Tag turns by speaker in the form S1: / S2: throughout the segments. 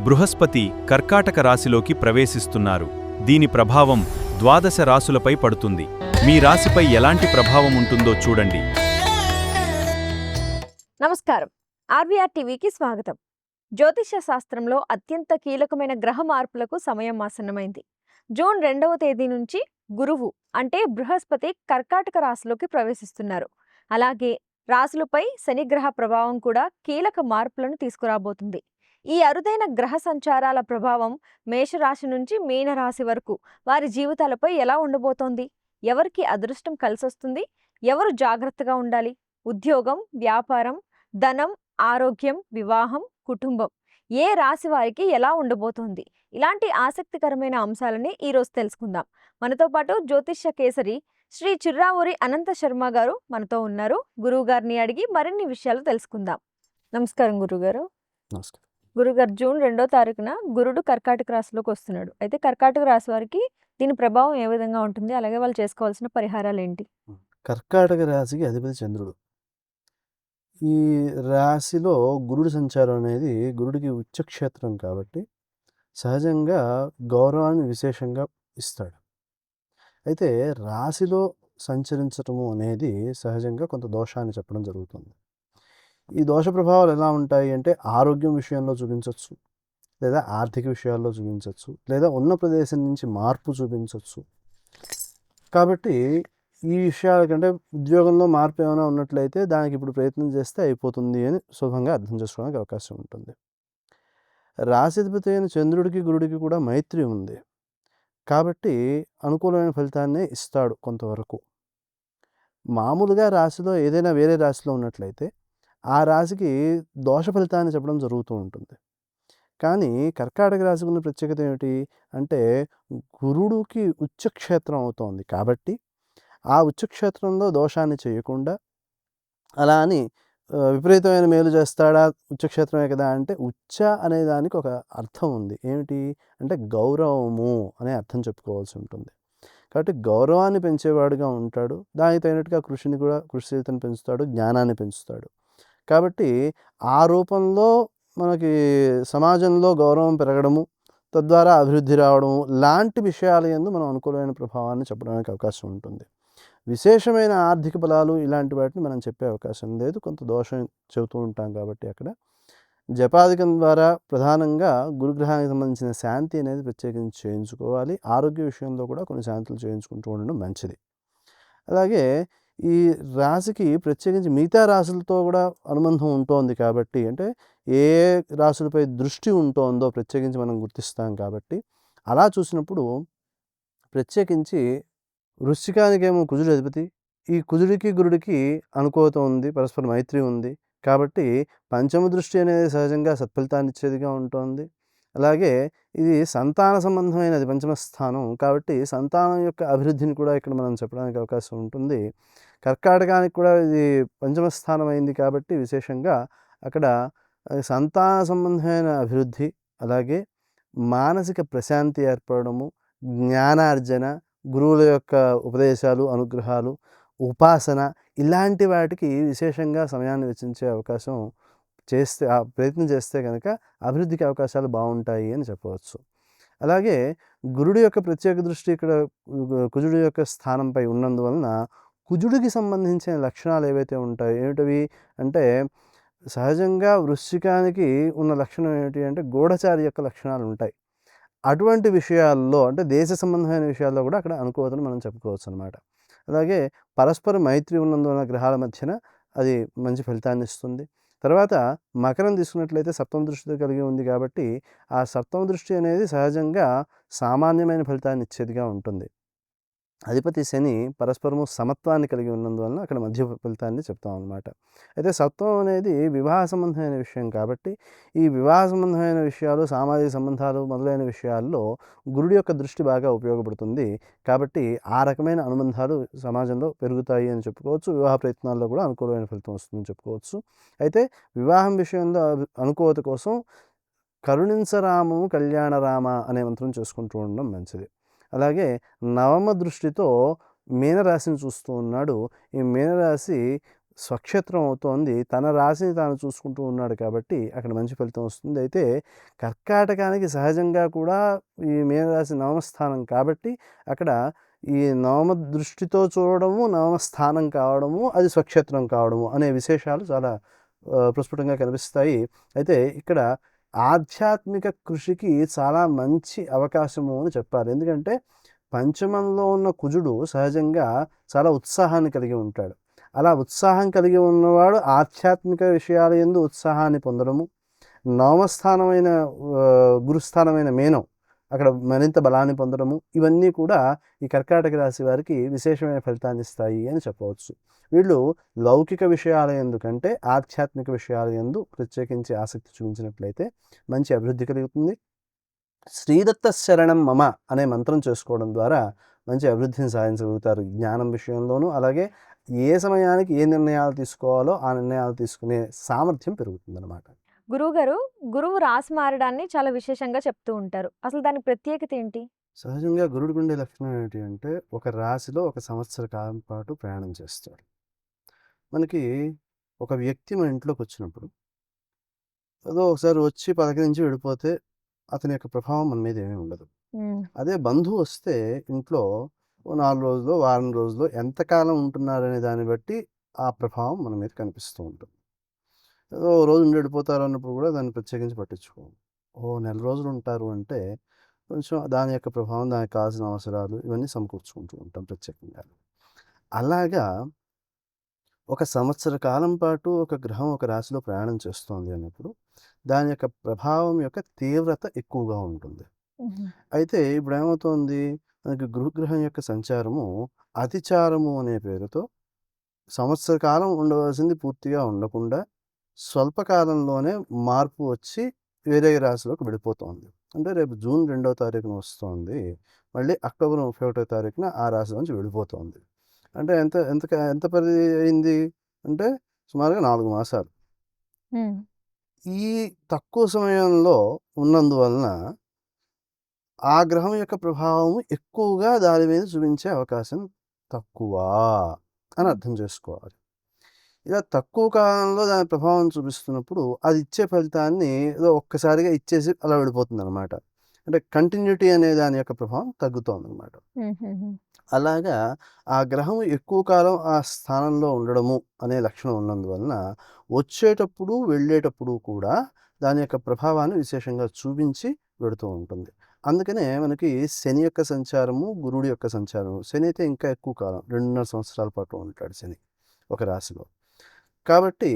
S1: బృహస్పతి కర్కాటక రాశిలోకి ప్రవేశిస్తున్నారు. దీని ప్రభావం ద్వాదశ రాశులపై పడుతుంది. మీ రాశిపై ఎలాంటి ప్రభావం ఉంటుందో చూడండి.
S2: నమస్కారం. ఆర్వీఆర్ టీవీకి స్వాగతం. జ్యోతిష శాస్త్రంలో అత్యంత కీలకమైన గ్రహ మార్పులకు సమయం ఆసన్నమైంది. జూన్ 2వ తేదీ నుంచి గురువు అంటే బృహస్పతి కర్కాటక రాశిలోకి ప్రవేశిస్తున్నారు. అలాగే రాశులపై శనిగ్రహ ప్రభావం కూడా కీలక మార్పులను తీసుకురాబోతుంది. ఈ అరుదైన గ్రహ సంచారాల ప్రభావం మేషరాశి నుంచి మీనరాశి వరకు వారి జీవితాలపై ఎలా ఉండబోతోంది? ఎవరికి అదృష్టం కలిసొస్తుంది? ఎవరు జాగ్రత్తగా ఉండాలి? ఉద్యోగం, వ్యాపారం, ధనం, ఆరోగ్యం, వివాహం, కుటుంబం ఏ రాశి వారికి ఎలా ఉండబోతోంది? ఇలాంటి ఆసక్తికరమైన అంశాలని ఈరోజు తెలుసుకుందాం. మనతో పాటు జ్యోతిష్య కేసరి శ్రీ చిర్రావూరి అనంత శర్మ గారు మనతో ఉన్నారు. గురువు గారిని అడిగి మరిన్ని విషయాలు తెలుసుకుందాం. నమస్కారం గురుగారు.
S3: నమస్కారం.
S2: గురుగారు, జూన్ 2వ తారీఖున గురుడు కర్కాటక రాశిలోకి వస్తున్నాడు. అయితే కర్కాటక రాశి వారికి దీని ప్రభావం ఏ విధంగా ఉంటుంది? అలాగే వాళ్ళు చేసుకోవాల్సిన పరిహారాలు ఏంటి?
S3: కర్కాటక రాశికి అధిపతి చంద్రుడు. ఈ రాశిలో గురుడు సంచారం అనేది గురుడికి ఉచ్చక్షేత్రం కాబట్టి సహజంగా గౌరవాన్ని విశేషంగా ఇస్తాడు. అయితే రాశిలో సంచరించటము అనేది సహజంగా కొంత దోషాన్ని చెప్పడం జరుగుతుంది. ఈ దోష ప్రభావాలు ఎలా ఉంటాయి అంటే ఆరోగ్యం విషయంలో చూపించవచ్చు, లేదా ఆర్థిక విషయాల్లో చూపించవచ్చు, లేదా ఉన్న ప్రదేశం నుంచి మార్పు చూపించవచ్చు. కాబట్టి ఈ విషయాల కంటే ఉద్యోగంలో మార్పు ఏమైనా ఉన్నట్లయితే దానికి ఇప్పుడు ప్రయత్నం చేస్తే అయిపోతుంది అని సులభంగా అర్థం చేసుకోవడానికి అవకాశం ఉంటుంది. రాశిధిపతి అయిన చంద్రుడికి గురుడికి కూడా మైత్రి ఉంది కాబట్టి అనుకూలమైన ఫలితాన్ని ఇస్తాడు కొంతవరకు. మామూలుగా రాశిలో ఏదైనా వేరే రాశిలో ఉన్నట్లయితే ఆ రాశికి దోష ఫలితాన్ని చెప్పడం జరుగుతూ ఉంటుంది. కానీ కర్కాటక రాశికి ఉన్న ప్రత్యేకత ఏమిటి అంటే గురుడికి ఉచ్చక్షేత్రం అవుతోంది కాబట్టి ఆ ఉచ్చక్షేత్రంలో దోషాన్ని చేయకుండా అలా అని విపరీతమైన మేలు చేస్తాడా, ఉచ్చక్షేత్రమే కదా అంటే ఉచ్చ అనే దానికి ఒక అర్థం ఉంది. ఏమిటి అంటే గౌరవము అనే అర్థం చెప్పుకోవాల్సి ఉంటుంది. కాబట్టి గౌరవాన్ని పెంచేవాడుగా ఉంటాడు. దానికి తగినట్టుగా కృషిశీలతను పెంచుతాడు, జ్ఞానాన్ని పెంచుతాడు. కాబట్టి ఆ రూపంలో మనకి సమాజంలో గౌరవం పెరగడము, తద్వారా అభివృద్ధి రావడము లాంటి విషయాల యందు మనం అనుకూలమైన ప్రభావాన్ని చెప్పడానికి అవకాశం ఉంటుంది. విశేషమైన ఆర్థిక బలాలు ఇలాంటి వాటిని మనం చెప్పే అవకాశం లేదు. కొంత దోషం చెబుతూ ఉంటాం కాబట్టి అక్కడ జపాదికం ద్వారా ప్రధానంగా గురుగ్రహానికి సంబంధించిన శాంతి అనేది ప్రత్యేకించి చేయించుకోవాలి. ఆరోగ్య విషయంలో కూడా కొన్ని శాంతులు చేయించుకుంటూ ఉండడం మంచిది. అలాగే ఈ రాశికి ప్రత్యేకించి మిగతా రాశులతో కూడా అనుబంధం ఉంటోంది కాబట్టి అంటే ఏ రాశులపై దృష్టి ఉంటోందో ప్రత్యేకించి మనం గుర్తిస్తాం కాబట్టి అలా చూసినప్పుడు ప్రత్యేకించి వృశ్చికానికేమో కుజుడు అధిపతి. ఈ కుజుడికి గురుడికి అనుకూలత ఉంది, పరస్పర మైత్రి ఉంది కాబట్టి పంచమ దృష్టి అనేది సహజంగా సత్ఫలితాన్ని ఇచ్చేదిగా ఉంటుంది. అలాగే ఇది సంతాన సంబంధమైనది పంచమ స్థానం కాబట్టి సంతానం యొక్క అభివృద్ధిని కూడా ఇక్కడ మనం చెప్పడానికి అవకాశం ఉంటుంది. కర్కాటకానికి కూడా ఇది పంచమ స్థానం అయింది కాబట్టి విశేషంగా అక్కడ సంతాన సంబంధమైన అభివృద్ధి, అలాగే మానసిక ప్రశాంతి ఏర్పడము, జ్ఞానార్జన, గురువుల యొక్క ఉపదేశాలు, అనుగ్రహాలు, ఉపాసన ఇలాంటి వాటికి విశేషంగా సమయాన్ని వెచ్చించే అవకాశం చేస్తే ప్రయత్నం చేస్తే కనుక అభివృద్ధికి అవకాశాలు బాగుంటాయి అని చెప్పవచ్చు. అలాగే గురుడి యొక్క ప్రత్యేక దృష్టి ఇక్కడ కుజుడి యొక్క స్థానంపై ఉన్నందువలన కుజుడికి సంబంధించిన లక్షణాలు ఏవైతే ఉంటాయో ఏమిటవి అంటే సహజంగా వృశ్చికానికి ఉన్న లక్షణం ఏమిటి అంటే గూఢచారి యొక్క లక్షణాలు ఉంటాయి. అటువంటి విషయాల్లో అంటే దేశ సంబంధమైన విషయాల్లో కూడా అక్కడ అనుకూలతను మనం చెప్పుకోవచ్చు అనమాట. అలాగే పరస్పర మైత్రి ఉన్నందువలన గ్రహాల మధ్యన అది మంచి ఫలితాన్ని ఇస్తుంది. తర్వాత మకరం తీసుకున్నట్లయితే సప్తమ దృష్టితో కలిగి ఉంది కాబట్టి ఆ సప్తమ దృష్టి అనేది సహజంగా సామాన్యమైన ఫలితాన్ని ఇచ్చేదిగా ఉంటుంది. అధిపతి శని పరస్పరము సమత్వాన్ని కలిగి ఉన్నందువలన అక్కడ మధ్య ఫలితాన్ని చెప్తాం అన్నమాట. అయితే సత్వం అనేది వివాహ సంబంధమైన విషయం కాబట్టి ఈ వివాహ సంబంధమైన విషయాలు, సామాజిక సంబంధాలు మొదలైన విషయాల్లో గురుడి యొక్క దృష్టి బాగా ఉపయోగపడుతుంది. కాబట్టి ఆ రకమైన అనుబంధాలు సమాజంలో పెరుగుతాయి అని చెప్పుకోవచ్చు. వివాహ ప్రయత్నాల్లో కూడా అనుకూలమైన ఫలితం వస్తుందని చెప్పుకోవచ్చు. అయితే వివాహం విషయంలో అనుకూలత కోసం కరుణించరామము కళ్యాణరామ అనే మంత్రం చేసుకుంటూ ఉండడం మంచిది. అలాగే నవమ దృష్టితో మీనరాశిని చూస్తూ ఉన్నాడు. ఈ మీనరాశి స్వక్షేత్రం అవుతోంది. తన రాశిని తాను చూసుకుంటూ ఉన్నాడు కాబట్టి అక్కడ మంచి ఫలితం వస్తుంది. అయితే కర్కాటకానికి సహజంగా కూడా ఈ మీనరాశి నవమస్థానం కాబట్టి అక్కడ ఈ నవమ దృష్టితో చూడడము, నవమస్థానం కావడము, అది స్వక్షేత్రం కావడము అనే విశేషాలు చాలా ప్రస్ఫుటంగా కనిపిస్తాయి. అయితే ఇక్కడ ఆధ్యాత్మిక కృషికి చాలా మంచి అవకాశము అని చెప్పాలి. ఎందుకంటే పంచమంలో ఉన్న కుజుడు సహజంగా చాలా ఉత్సాహాన్ని కలిగి ఉంటాడు. అలా ఉత్సాహం కలిగి ఉన్నవాడు ఆధ్యాత్మిక విషయాల యందు ఉత్సాహాన్ని పొందడము, నవమస్థానమైన గురుస్థానమైన మీనం అక్కడ మరింత బలాన్ని పొందడము, ఇవన్నీ కూడా ఈ కర్కాటక రాశి వారికి విశేషమైన ఫలితాన్ని ఇస్తాయి అని చెప్పవచ్చు. వీళ్ళు లౌకిక విషయాల ఎందుకంటే ఆధ్యాత్మిక విషయాల యందు ప్రత్యేకించి ఆసక్తి చూపించినట్లయితే మంచి అభివృద్ధి కలుగుతుంది. శ్రీదత్త శరణం మమ అనే మంత్రం చేసుకోవడం ద్వారా మంచి అభివృద్ధిని సాధించగలుగుతారు. జ్ఞానం విషయంలోనూ అలాగే ఏ సమయానికి ఏ నిర్ణయాలు తీసుకోవాలో ఆ నిర్ణయాలు తీసుకునే సామర్థ్యం పెరుగుతుందన్నమాట.
S2: గురువుగారు, గురువు రాసి మారడాన్ని చాలా విశేషంగా చెప్తూ ఉంటారు. అసలు దాని ప్రత్యేకత ఏంటి?
S3: సహజంగా గురుడికి ఉండే లక్షణం ఏంటి అంటే ఒక రాశిలో ఒక సంవత్సర కాలం పాటు ప్రయాణం చేస్తాడు. మనకి ఒక వ్యక్తి మన ఇంట్లోకి వచ్చినప్పుడు ఏదో ఒకసారి వచ్చి పలకరించి వెళ్ళిపోతే అతని యొక్క ప్రభావం మన మీద ఏమీ ఉండదు. అదే బంధువు వస్తే ఇంట్లో ఓ 4 రోజులో, వారం రోజులో ఎంతకాలం ఉంటున్నారనే దాన్ని బట్టి ఆ ప్రభావం మన మీద కనిపిస్తూ ఉంటుంది. ఏదో ఓ రోజు ఉండి వెళ్ళిపోతారు అన్నప్పుడు కూడా దాన్ని ప్రత్యేకించి పట్టించుకోము. ఓ నెల రోజులు ఉంటారు అంటే కొంచెం దాని యొక్క ప్రభావం, దానికి కావాల్సిన అవసరాలు ఇవన్నీ సమకూర్చుకుంటూ ఉంటాం ప్రత్యేకంగా. అలాగా ఒక సంవత్సర కాలం పాటు ఒక గ్రహం ఒక రాశిలో ప్రయాణం చేస్తోంది అన్నప్పుడు దాని యొక్క ప్రభావం యొక్క తీవ్రత ఎక్కువగా ఉంటుంది. అయితే ఇప్పుడు ఏమవుతోంది, మనకి గురుగ్రహం యొక్క సంచారము అతిచారము అనే పేరుతో సంవత్సర కాలం ఉండవలసింది పూర్తిగా ఉండకుండా స్వల్పకాలంలోనే మార్పు వచ్చి వేరే రాశిలోకి వెళ్ళిపోతోంది. అంటే రేపు జూన్ 2వ తారీఖున వస్తోంది, మళ్ళీ అక్టోబర్ 31వ తారీఖున ఆ రాశి నుంచి వెళ్ళిపోతోంది. అంటే ఎంత ఎంత ఎంత పరిధి అయింది అంటే సుమారుగా 4 మాసాలు. ఈ తక్కువ సమయంలో ఉన్నందువలన ఆ గ్రహం యొక్క ప్రభావం ఎక్కువగా దాని మీద చూపించే అవకాశం తక్కువ అని అర్థం చేసుకోవాలి. ఇలా తక్కువ కాలంలో దాని ప్రభావం చూపిస్తున్నప్పుడు అది ఇచ్చే ఫలితాన్ని ఏదో ఒక్కసారిగా ఇచ్చేసి అలా వెళ్ళిపోతుందనమాట. అంటే కంటిన్యూటీ అనే దాని యొక్క ప్రభావం తగ్గుతోందనమాట. అలాగా ఆ గ్రహం ఎక్కువ కాలం ఆ స్థానంలో ఉండడము అనే లక్షణం ఉన్నందువలన వచ్చేటప్పుడు, వెళ్ళేటప్పుడు కూడా దాని యొక్క ప్రభావాన్ని విశేషంగా చూపించి వెడుతూ ఉంటుంది. అందుకనే మనకి శని యొక్క సంచారము, గురుడి యొక్క సంచారము. శని అయితే ఇంకా ఎక్కువ కాలం 2.5 సంవత్సరాల పాటు ఉంటాడు శని ఒక రాశిలో. కాబట్టి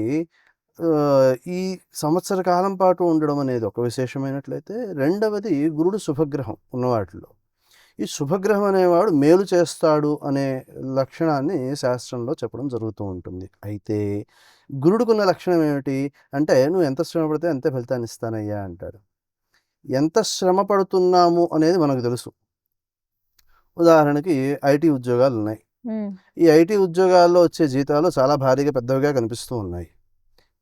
S3: ఈ సంవత్సర కాలం పాటు ఉండడం అనేది ఒక విశేషమైనట్లయితే, రెండవది గురుడు శుభగ్రహం ఉన్న వాటిలో. ఈ శుభగ్రహం అనేవాడు మేలు చేస్తాడు అనే లక్షణాన్ని శాస్త్రంలో చెప్పడం జరుగుతూ ఉంటుంది. అయితే గురుడుకున్న లక్షణం ఏమిటి అంటే, నువ్వు ఎంత శ్రమ పడితే అంతే ఫలితాన్ని ఇస్తానయ్యా అంటాడు. ఎంత శ్రమ పడుతున్నాము అనేది మనకు తెలుసు. ఉదాహరణకి ఐటీ ఉద్యోగాలు ఉన్నాయి. ఈ ఐటీ ఉద్యోగాల్లో వచ్చే జీతాలు చాలా భారీగా పెద్దవిగా కనిపిస్తూ ఉన్నాయి.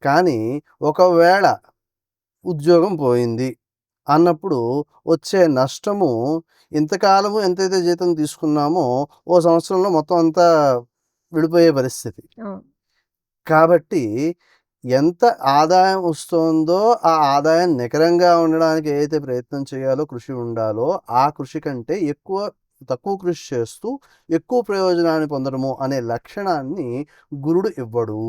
S3: కానీ ఒకవేళ ఉద్యోగం పోయింది అన్నప్పుడు వచ్చే నష్టము ఇంతకాలము ఎంతైతే జీతం తీసుకున్నామో ఓ సంవత్సరంలో మొత్తం అంతా విడిపోయే పరిస్థితి. కాబట్టి ఎంత ఆదాయం వస్తుందో ఆ ఆదాయం నికరంగా ఉండడానికి ఏదైతే ప్రయత్నం చేయాలో, కృషి ఉండాలో ఆ కృషి కంటే తక్కువ కృషి చేస్తూ ఎక్కువ ప్రయోజనాన్ని పొందడము అనే లక్షణాన్ని గురుడు ఇవ్వడు.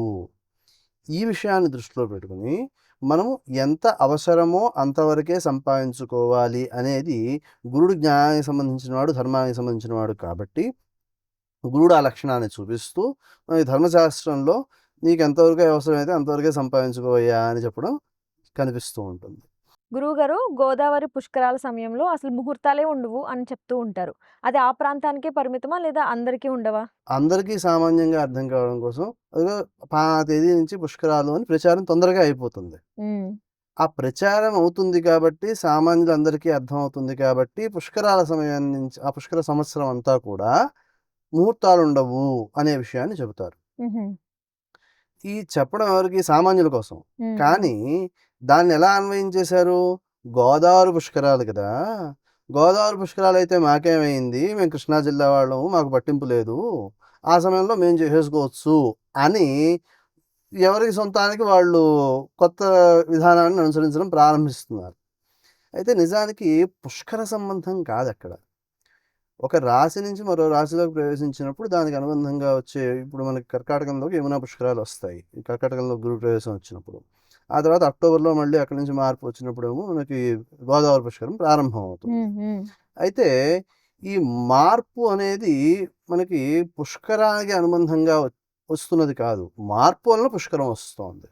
S3: ఈ విషయాన్ని దృష్టిలో పెట్టుకుని మనము ఎంత అవసరమో అంతవరకే సంపాదించుకోవాలి అనేది గురుడు జ్ఞానానికి సంబంధించిన వాడు, ధర్మానికి సంబంధించిన వాడు కాబట్టి గురుడు ఆ లక్షణాన్ని చూపిస్తూ మనకి ధర్మశాస్త్రంలో నీకు ఎంతవరకు అవసరమైతే అంతవరకే సంపాదించుకోవయ్యా అని చెప్పడం కనిపిస్తూ ఉంటుంది.
S2: గురువుగారు, గోదావరి పుష్కరాల సమయంలో అసలు ముహూర్తాలే ఉండవు అని చెప్తూ ఉంటారు. అది ఆ ప్రాంతానికే పరిమితమా లేదా అందరికీ ఉండవా?
S3: అందరికీ సామాన్యంగా అర్థం కావడం కోసం అదిగో 5 తేదీ నుంచి పుష్కరాలు అని ప్రచారం తొందరగా అయిపోతుంది. ఆ ప్రచారం అవుతుంది కాబట్టి సామాన్యులందరికీ అర్థమవుతుంది కాబట్టి పుష్కరాల సమయం నుంచి ఆ పుష్కర సంవత్సరం అంతా కూడా ముహూర్తాలు ఉండవు అనే విషయాన్ని చెబుతారు. ఈ చెప్పడం ఎవరికి? సామాన్యుల కోసం. కానీ దాన్ని ఎలా అన్వయం చేశారు? గోదావరి పుష్కరాలు కదా, గోదావరి పుష్కరాలు అయితే మాకేమైంది, మేము కృష్ణా జిల్లా వాళ్ళము, మాకు పట్టింపు లేదు, ఆ సమయంలో మేము చేసేసుకోవచ్చు అని ఎవరికి సొంతానికి వాళ్ళు కొత్త విధానాన్ని అనుసరించడం ప్రారంభిస్తున్నారు. అయితే నిజానికి పుష్కర సంబంధం కాదక్కడ. ఒక రాశి నుంచి మరో రాశిలోకి ప్రవేశించినప్పుడు దానికి అనుబంధంగా వచ్చే ఇప్పుడు మనకి కర్కాటకంలోకి యమునా పుష్కరాలు వస్తాయి. ఈ కర్కాటకంలో గురు ప్రవేశం వచ్చినప్పుడు. ఆ తర్వాత అక్టోబర్‌లో మళ్ళీ అక్కడి నుంచి మార్పు వచ్చినప్పుడేమో మనకి గోదావరి పుష్కరం ప్రారంభం అవుతుంది. అయితే ఈ మార్పు అనేది మనకి పుష్కరానికి అనుబంధంగా వస్తున్నది కాదు. మార్పు వలన పుష్కరం వస్తోంది.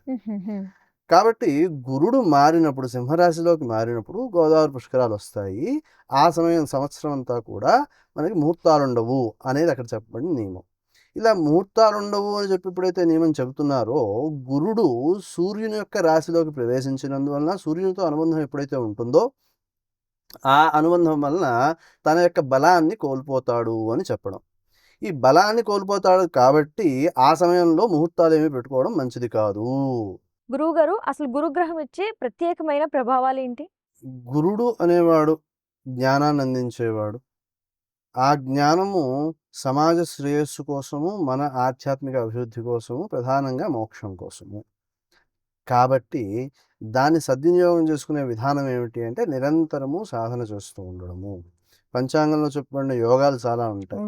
S3: కాబట్టి గురుడు మారినప్పుడు సింహరాశిలోకి మారినప్పుడు గోదావరి పుష్కరాలు వస్తాయి. ఆ సమయం సంవత్సరం అంతా కూడా మనకి ముహూర్తాలుండవు అనేది అక్కడ చెప్పబడిన నియమం. ఇలా ముహూర్తాలుండవు అని చెప్పి ఎప్పుడైతే నియమం చెబుతున్నారో గురుడు సూర్యుని యొక్క రాశిలోకి ప్రవేశించినందువలన సూర్యునితో అనుబంధం ఎప్పుడైతే ఉంటుందో ఆ అనుబంధం వలన తన యొక్క బలాన్ని కోల్పోతాడు అని చెప్పడం. ఈ బలాన్ని కోల్పోతాడు కాబట్టి ఆ సమయంలో ముహూర్తాలేమీ పెట్టుకోవడం మంచిది కాదు.
S2: గురువుగారు అసలు గురుగ్రహం ఇచ్చే ప్రత్యేకమైన ప్రభావాలు ఏంటి?
S3: గురుడు అనేవాడు జ్ఞానాన్ని అందించేవాడు. ఆ జ్ఞానము సమాజ శ్రేయస్సు కోసము, మన ఆధ్యాత్మిక అభివృద్ధి కోసము, ప్రధానంగా మోక్షం కోసము. కాబట్టి దాన్ని సద్వినియోగం చేసుకునే విధానం ఏమిటి అంటే నిరంతరము సాధన చేస్తూ ఉండడము. పంచాంగంలో చెప్పబడిన యోగాలు చాలా ఉంటాయి.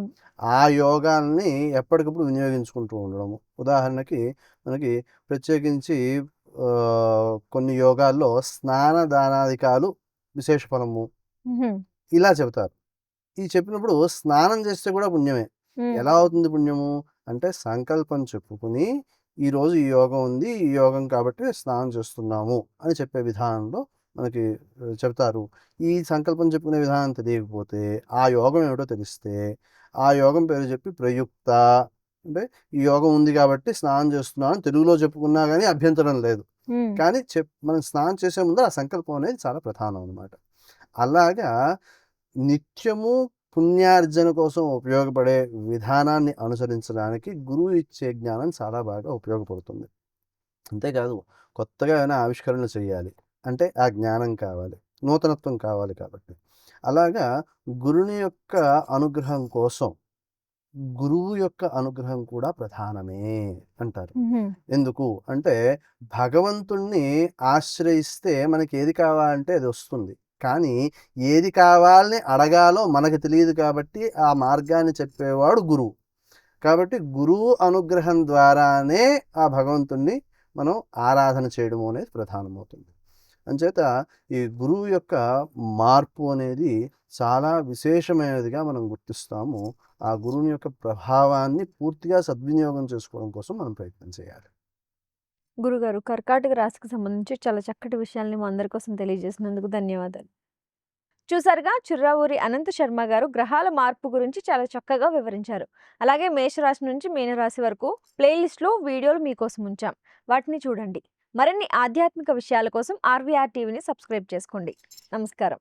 S3: ఆ యోగాల్ని ఎప్పటికప్పుడు వినియోగించుకుంటూ ఉండడము. ఉదాహరణకి మనకి ప్రత్యేకించి కొన్ని యోగాల్లో స్నాన దానాదికాలు విశేష ఫలము ఇలా చెబుతారు. ఈ చెప్పినప్పుడు స్నానం చేస్తే కూడా పుణ్యమే. ఎలా అవుతుంది పుణ్యము అంటే సంకల్పం చెప్పుకుని ఈరోజు ఈ యోగం ఉంది, ఈ యోగం కాబట్టి స్నానం చేస్తున్నాము అని చెప్పే విధానంలో మనకి చెప్తారు. ఈ సంకల్పం చెప్పుకునే విధానం తెలియకపోతే ఆ యోగం ఏమిటో తెలిస్తే ఆ యోగం పేరు చెప్పి ప్రయుక్త అంటే ఈ యోగం ఉంది కాబట్టి స్నానం చేస్తున్నాను అని తెలుగులో చెప్పుకున్నా కానీ అభ్యంతరం లేదు. కానీ మనం స్నానం చేసే ముందు ఆ సంకల్పం అనేది చాలా ప్రధానం అనమాట. అలాగా నిత్యము పుణ్యార్జన కోసం ఉపయోగపడే విధానాన్ని అనుసరించడానికి గురువు ఇచ్చే జ్ఞానం చాలా బాగా ఉపయోగపడుతుంది. అంతేకాదు కొత్తగా ఏమైనా ఆవిష్కరణలు చేయాలి అంటే ఆ జ్ఞానం కావాలి, నూతనత్వం కావాలి కాబట్టి. అలాగా గురుని యొక్క అనుగ్రహం కోసం గురువు యొక్క అనుగ్రహం కూడా ప్రధానమే అంటారు. ఎందుకు అంటే భగవంతుణ్ణి ఆశ్రయిస్తే మనకి ఏది కావాలంటే అది వస్తుంది. కానీ ఏది కావాలని అడగాలో మనకు తెలియదు కాబట్టి ఆ మార్గాన్ని చెప్పేవాడు గురువు. కాబట్టి గురువు అనుగ్రహం ద్వారానే ఆ భగవంతుణ్ణి మనం ఆరాధన చేయడం అనేది ప్రధానమవుతుంది. అంచేత ఈ గురువు యొక్క మార్పు అనేది చాలా విశేషమైనదిగా మనం గుర్తిస్తాము. ఆ గురువుని యొక్క ప్రభావాన్ని పూర్తిగా సద్వినియోగం చేసుకోవడం కోసం మనం ప్రయత్నం చేయాలి.
S2: గురుగారు కర్కాటక రాశికి సంబంధించి చాలా చక్కటి విషయాల్ని మా అందరి కోసం తెలియజేసినందుకు ధన్యవాదాలు. చూసారుగా చిర్రావూరి అనంత శర్మ గారు గ్రహాల మార్పు గురించి చాలా చక్కగా వివరించారు. అలాగే మేషరాశి నుంచి మీనరాశి వరకు ప్లేలిస్ట్లో వీడియోలు మీకోసం ఉంచాం. వాటిని చూడండి. మరిన్ని ఆధ్యాత్మిక విషయాల కోసం ఆర్వీఆర్ టీవీని సబ్స్క్రైబ్ చేసుకోండి. నమస్కారం.